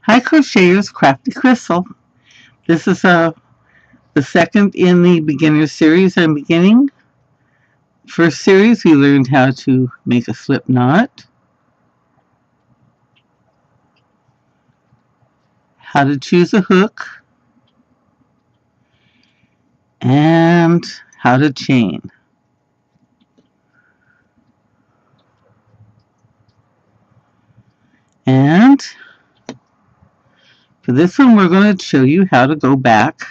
Hi Crocheters, Crafty Crystal. This is the second in the beginner series I'm beginning. First series we learned how to make a slip knot, how to choose a hook, and how to chain. And for this one we're going to show you how to go back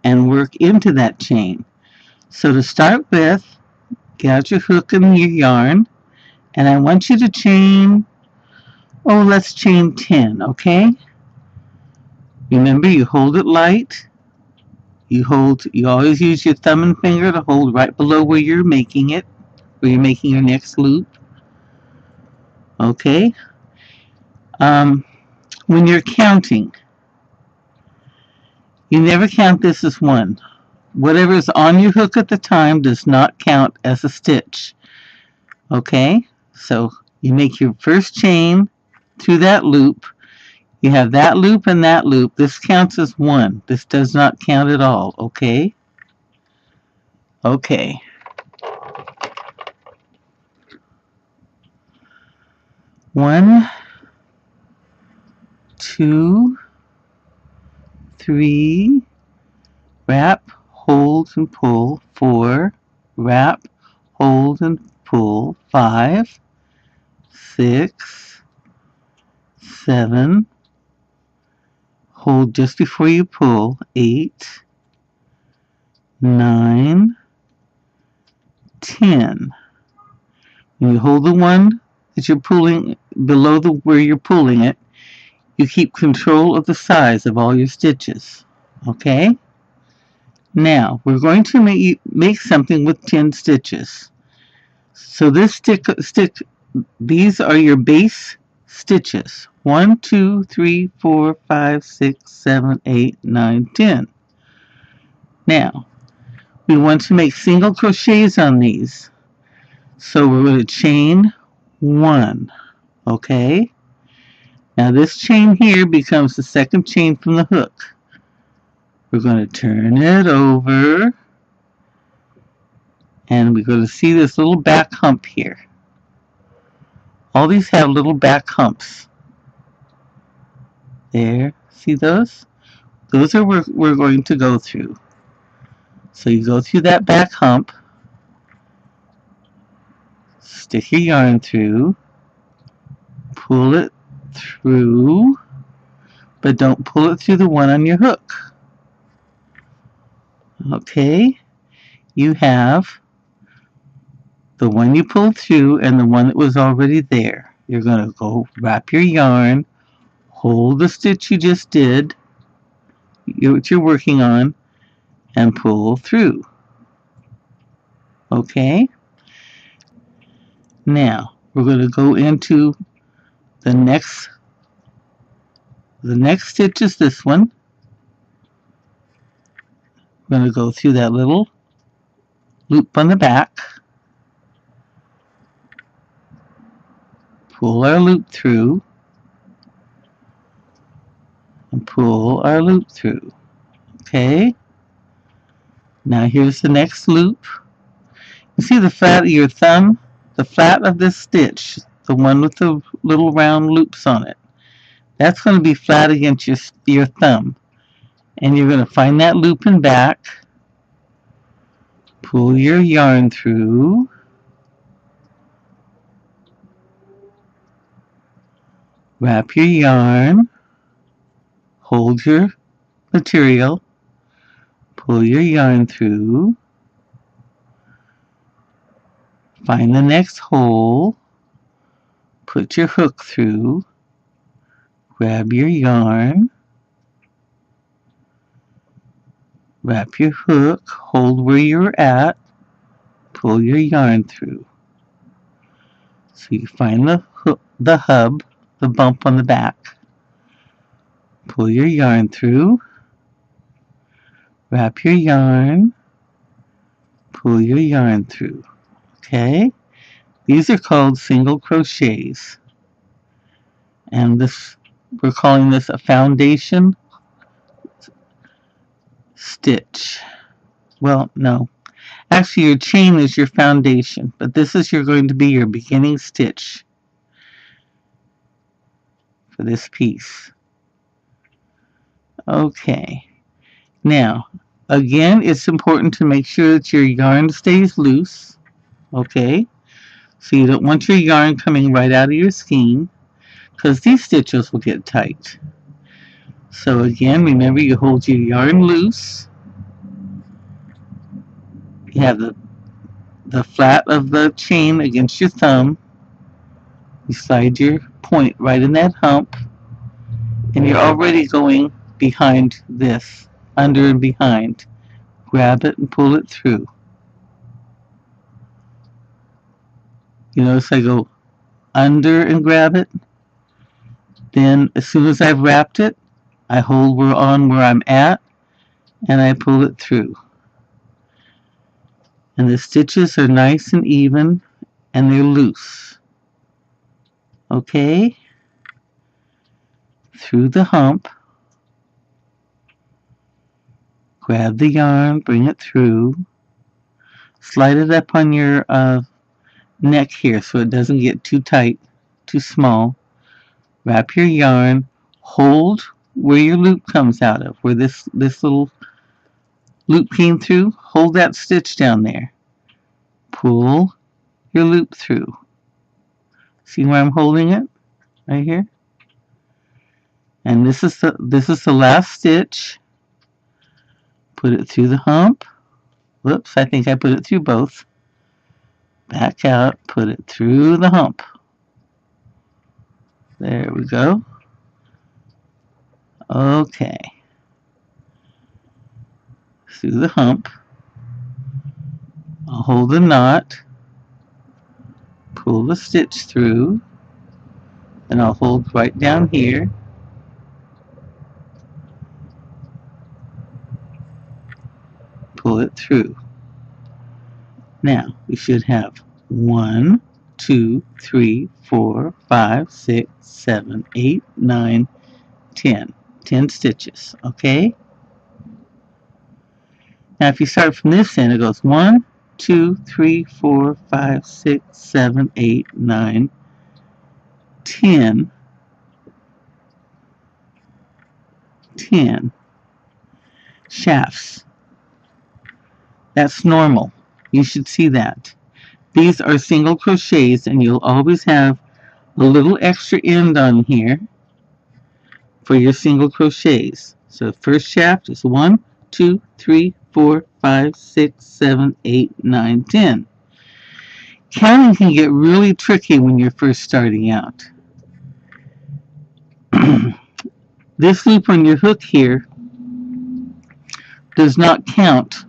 and work into that chain. So to start with, get out your hook and your yarn, and I want you to chain, let's chain 10, okay? Remember, you hold it light. You always use your thumb and finger to hold right below where you're making it, where you're making your next loop. Okay? When you're counting, you never count this as one. Whatever is on your hook at the time does not count as a stitch. Okay? So you make your first chain through that loop. You have that loop and that loop. This counts as one. This does not count at all. Okay? Okay. 1, 2, 3, wrap, hold, and pull. 4, wrap, hold, and pull. 5, 6, 7, hold just before you pull. 8, 9, 10. When you hold the one that you're pulling below where you're pulling it, you keep control of the size of all your stitches. Okay? Now, we're going to make something with 10 stitches. So this these are your base stitches. 1, 2, 3, 4, 5, 6, 7, 8, 9, 10. Now, we want to make single crochets on these. So we're going to chain 1. Okay? Now this chain here becomes the second chain from the hook. We're going to turn it over, and we're going to see this little back hump here. All these have little back humps. There, see those? Those are where we're going to go through. So you go through that back hump, stick your yarn through, pull it through, but don't pull it through the one on your hook. Okay, you have the one you pulled through and the one that was already there. You're going to go wrap your yarn, hold the stitch you just did, what you're working on, and pull through. Okay? Now, we're going to go into the next stitch is this one. We're going to go through that little loop on the back, pull our loop through, and pull our loop through. Okay? Now here's the next loop. You see the flat of your thumb? The flat of this stitch, the one with the little round loops on it. That's going to be flat against your thumb. And you're going to find that loop and back, pull your yarn through, wrap your yarn, hold your material, pull your yarn through, find the next hole, put your hook through, grab your yarn, wrap your hook, hold where you're at, pull your yarn through. So you find the hook, the hub, the bump on the back. Pull your yarn through, wrap your yarn, pull your yarn through. Okay? These are called single crochets. And this, we're calling this a foundation stitch. Well, no. Actually, your chain is your foundation, but this is going to be your beginning stitch for this piece. Okay. Now, again, it's important to make sure that your yarn stays loose. Okay. So you don't want your yarn coming right out of your skein, because these stitches will get tight. So again, remember, you hold your yarn loose. You have the flat of the chain against your thumb. You slide your point right in that hump, and you're already going behind this, under and behind. Grab it and pull it through. You notice I go under and grab it. Then as soon as I've wrapped it, I hold on where I'm at, and I pull it through. And the stitches are nice and even, and they're loose. Okay? Through the hump. Grab the yarn, bring it through. Slide it up on your neck here so it doesn't get too tight, too small. Wrap your yarn. Hold where your loop comes out of, where this little loop came through. Hold that stitch down there. Pull your loop through. See where I'm holding it? Right here. And this is the last stitch. Put it through the hump. Whoops, I think I put it through both. Back out, put it through the hump. There we go. Okay. Through the hump. I'll hold the knot. Pull the stitch through. And I'll hold right down here. Pull it through. Now, we should have 1, 2, 3, 4, 5, 6, 7, 8, 9, 10. 10 stitches, okay? Now, if you start from this end, it goes 1, 2, 3, 4, 5, 6, 7, 8, 9, 10. 10 shafts. That's normal. You should see that. These are single crochets, and you'll always have a little extra end on here for your single crochets. So the first shaft is 1, 2, 3, 4, 5, 6, 7, 8, 9, 10. Counting can get really tricky when you're first starting out. This loop on your hook here does not count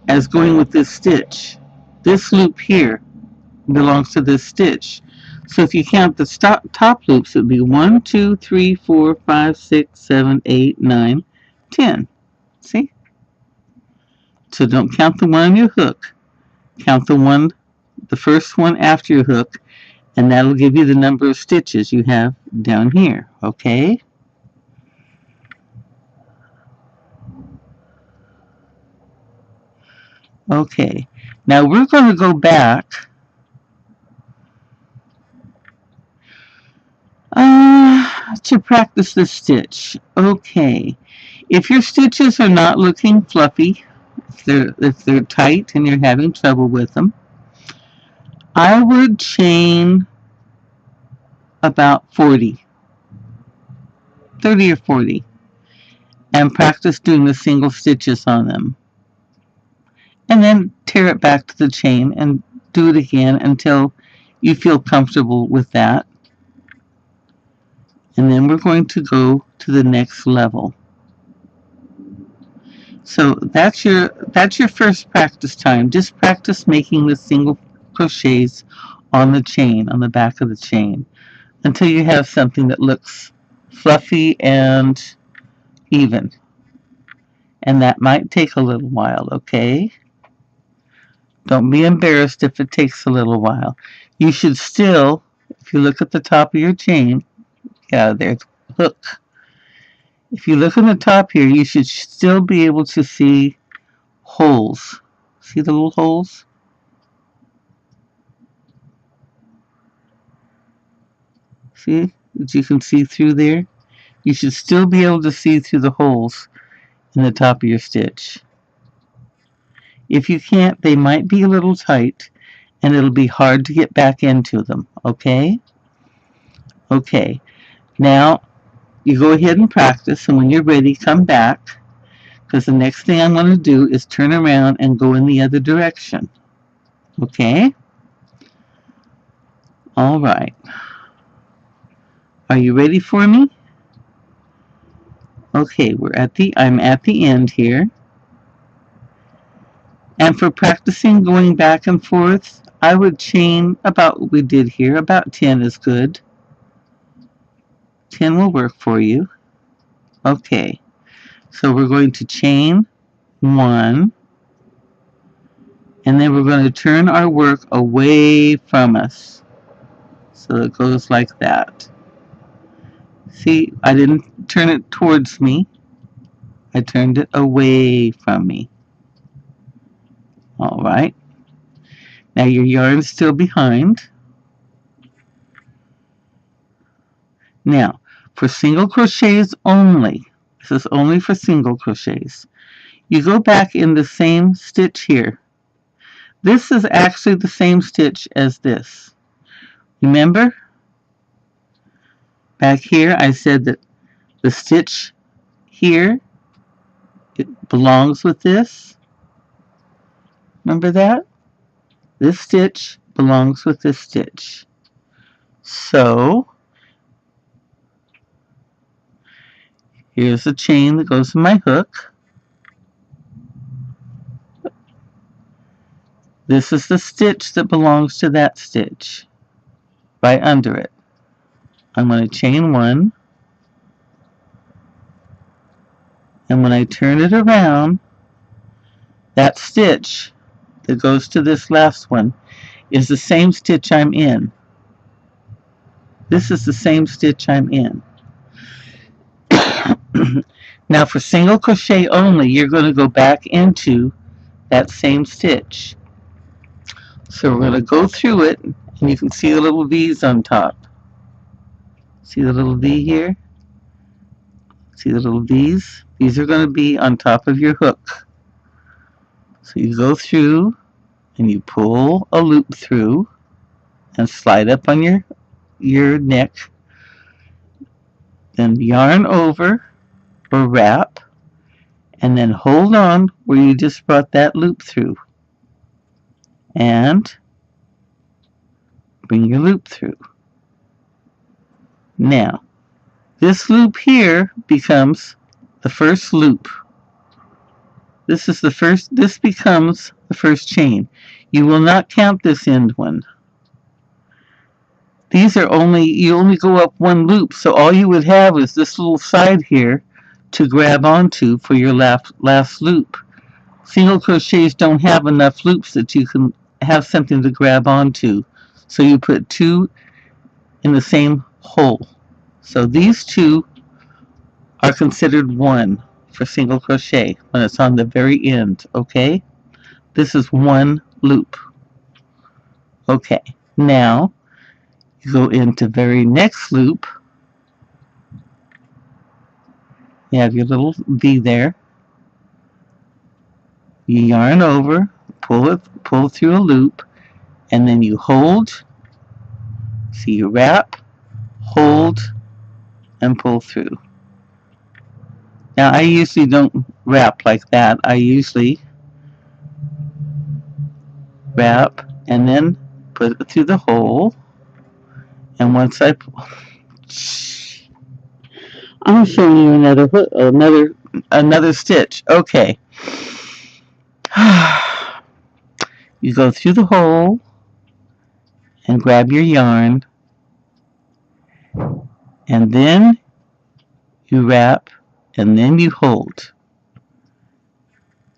as going with this stitch. This loop here belongs to this stitch. So if you count the top loops, it would be 1, 2, 3, 4, 5, 6, 7, 8, 9, 10. See? So don't count the one on your hook. Count the first one after your hook, and that'll give you the number of stitches you have down here. Okay? Okay. Now we're going to go back to practice the stitch. Okay. If your stitches are not looking fluffy, if they're tight and you're having trouble with them, I would chain about 40, 30 or 40, and practice doing the single stitches on them. And then tear it back to the chain and do it again until you feel comfortable with that. And then we're going to go to the next level. So that's your first practice time. Just practice making the single crochets on the chain, on the back of the chain, until you have something that looks fluffy and even. And that might take a little while, okay? Don't be embarrassed if it takes a little while. You should still, if you look at the top of your chain, yeah, there's the hook. If you look on the top here, you should still be able to see holes. See the little holes? See that you can see through there? You should still be able to see through the holes in the top of your stitch. If you can't, they might be a little tight and it'll be hard to get back into them, okay? Okay, now you go ahead and practice, and when you're ready, come back, because the next thing I'm going to do is turn around and go in the other direction, okay? All right. Are you ready for me? Okay, I'm at the end here. And for practicing going back and forth, I would chain about what we did here. About 10 is good. 10 will work for you. Okay, so we're going to chain 1, and then we're going to turn our work away from us. So it goes like that. See, I didn't turn it towards me. I turned it away from me. All right. Now your yarn's still behind. Now, for single crochets only, this is only for single crochets, you go back in the same stitch here. This is actually the same stitch as this. Remember? Back here I said that the stitch here, it belongs with this. Remember that? This stitch belongs with this stitch. So, here's the chain that goes in my hook. This is the stitch that belongs to that stitch, right under it. I'm going to chain 1, and when I turn it around, that stitch that goes to this last one is the same stitch I'm in. This is the same stitch I'm in. Now for single crochet only, you're going to go back into that same stitch. So we're going to go through it, and you can see the little V's on top. See the little V here? See the little V's? These are going to be on top of your hook. So you go through and you pull a loop through and slide up on your neck. Then yarn over or wrap, and then hold on where you just brought that loop through. And bring your loop through. Now, this loop here becomes the first loop. This becomes the first chain. You will not count this end one. You only go up one loop, so all you would have is this little side here to grab onto for your last loop. Single crochets don't have enough loops that you can have something to grab onto, so you put 2 in the same hole. So these 2 are considered 1 for single crochet when it's on the very end, okay? This is 1 loop. Okay, now you go into very next loop. You have your little V there. You yarn over, pull through a loop, and then you hold. So you wrap, hold, and pull through. Now I usually don't wrap like that. I usually wrap and then put it through the hole. And once I'm showing you another stitch. Okay. You go through the hole and grab your yarn, and then you wrap, and then you hold.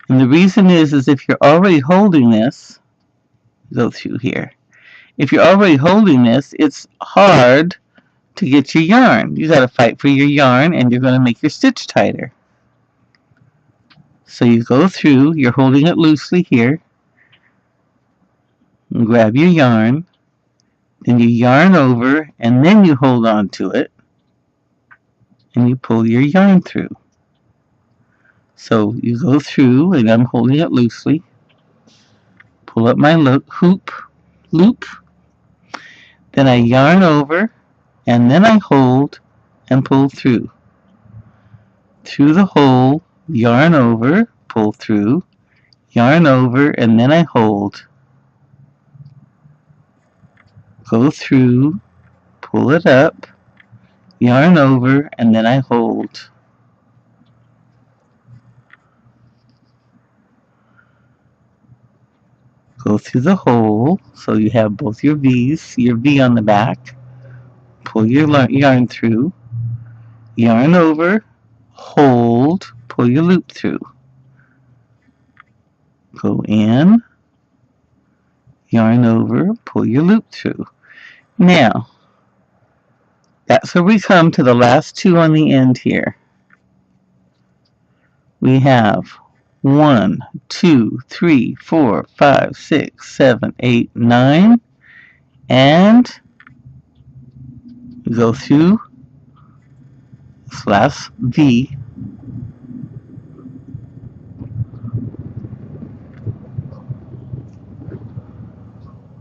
And the reason is if you're already holding this, go through here. If you're already holding this, it's hard to get your yarn. You got to fight for your yarn, and you're going to make your stitch tighter. So you go through, you're holding it loosely here, and grab your yarn, then you yarn over, and then you hold on to it, and you pull your yarn through. So you go through, and I'm holding it loosely, pull up my loop, then I yarn over, and then I hold and pull through the hole, yarn over, pull through, yarn over, and then I hold, go through, pull it up, yarn over, and then I hold. Go through the hole, so you have both your V's, your V on the back, pull your yarn through, yarn over, hold, pull your loop through. Go in, yarn over, pull your loop through. Now, that's where we come to the last two on the end here. We have 1, 2, 3, 4, 5, 6, 7, 8, 9, and go through this last V.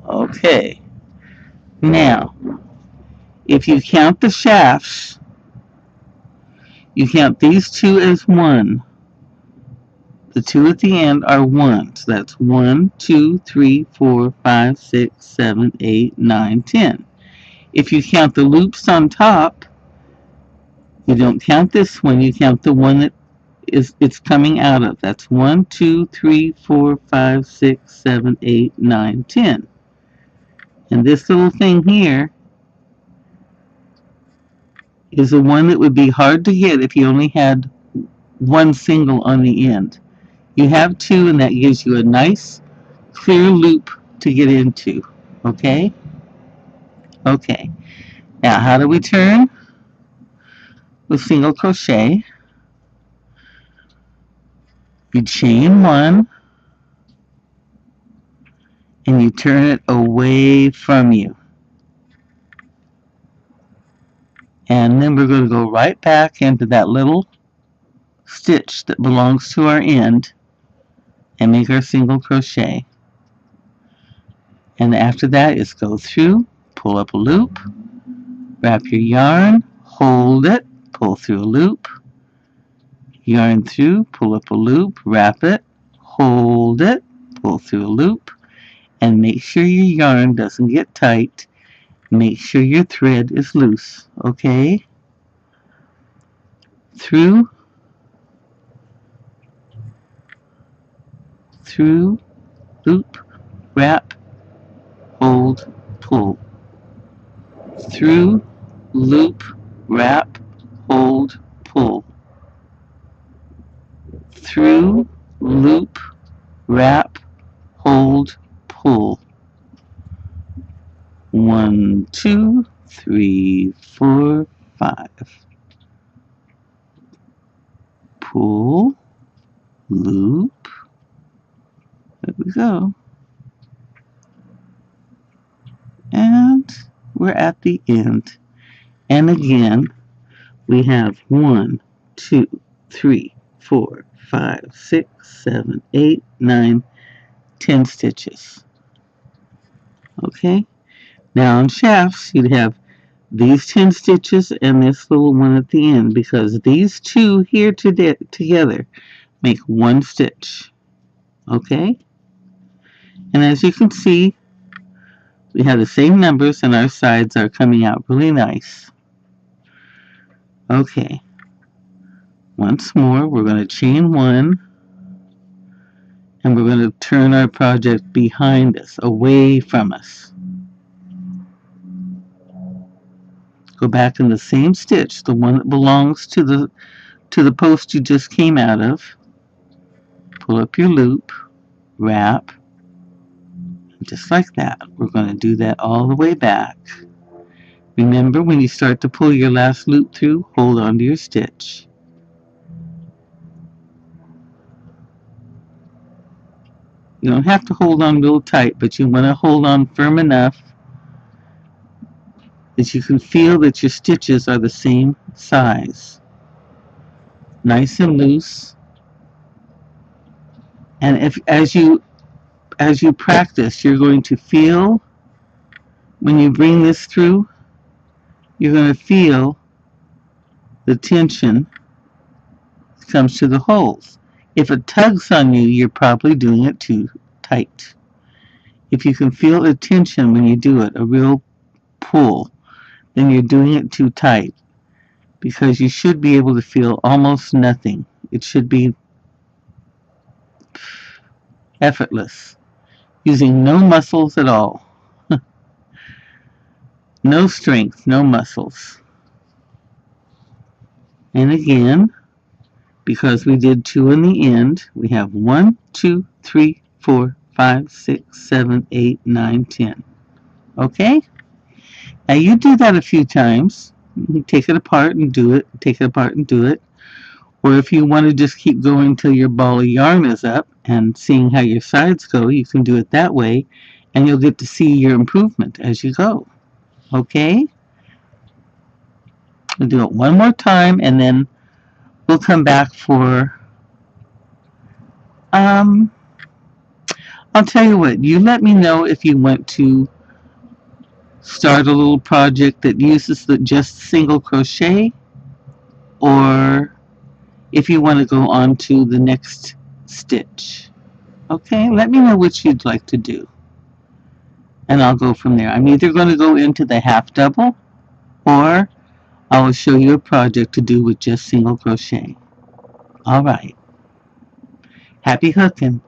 Okay. Now, if you count the shafts, you count these two as 1. The two at the end are 1. So that's 1, 2, 3, 4, 5, 6, 7, 8, 9, 10. If you count the loops on top, you don't count this one, you count the one that it's coming out of. That's 1, 2, 3, 4, 5, 6, 7, 8, 9, 10. And this little thing here is the one that would be hard to get if you only had one single on the end. You have two, and that gives you a nice clear loop to get into. Okay? Okay. Now, how do we turn? With single crochet. You chain 1, and you turn it away from you. And then we're going to go right back into that little stitch that belongs to our end and make our single crochet. And after that is go through, pull up a loop, wrap your yarn, hold it, pull through a loop, yarn through, pull up a loop, wrap it, hold it, pull through a loop, and make sure your yarn doesn't get tight. Make sure your thread is loose, okay? Through, loop, wrap, hold, pull. Through, loop, wrap, hold, pull. Through, loop, wrap, hold, pull. 1, 2, 3, 4, 5. Pull, loop. There we go. And we're at the end. And again, we have 1, 2, 3, 4, 5, 6, 7, 8, 9, 10 stitches. Okay? Now on shafts, you'd have these 10 stitches and this little one at the end, because these two here together make one stitch. Okay? And as you can see, we have the same numbers and our sides are coming out really nice. Okay. Once more, we're going to chain 1, and we're going to turn our project behind us, away from us. Go back in the same stitch, the one that belongs to the post you just came out of. Pull up your loop, wrap, Just like that. We're going to do that all the way back. Remember, when you start to pull your last loop through, hold on to your stitch. You don't have to hold on real tight, but you want to hold on firm enough that you can feel that your stitches are the same size. Nice and loose. And as you practice, you're going to feel, when you bring this through, you're going to feel the tension that comes to the holes. If it tugs on you, you're probably doing it too tight. If you can feel the tension when you do it, a real pull, then you're doing it too tight, because you should be able to feel almost nothing. It should be effortless, using no muscles at all. No strength, no muscles. And again, because we did 2 in the end, we have 1, 2, 3, 4, 5, 6, 7, 8, 9, 10. Okay? Now you do that a few times. You take it apart and do it, take it apart and do it. Or if you want to just keep going till your ball of yarn is up and seeing how your sides go, you can do it that way, and you'll get to see your improvement as you go. Okay? We'll do it one more time, and then we'll come back for I'll tell you what, you let me know if you want to start a little project that uses just single crochet, or if you want to go on to the next stitch. Okay, let me know what you'd like to do, and I'll go from there. I'm either going to go into the half double, or I will show you a project to do with just single crochet. All right. Happy hooking.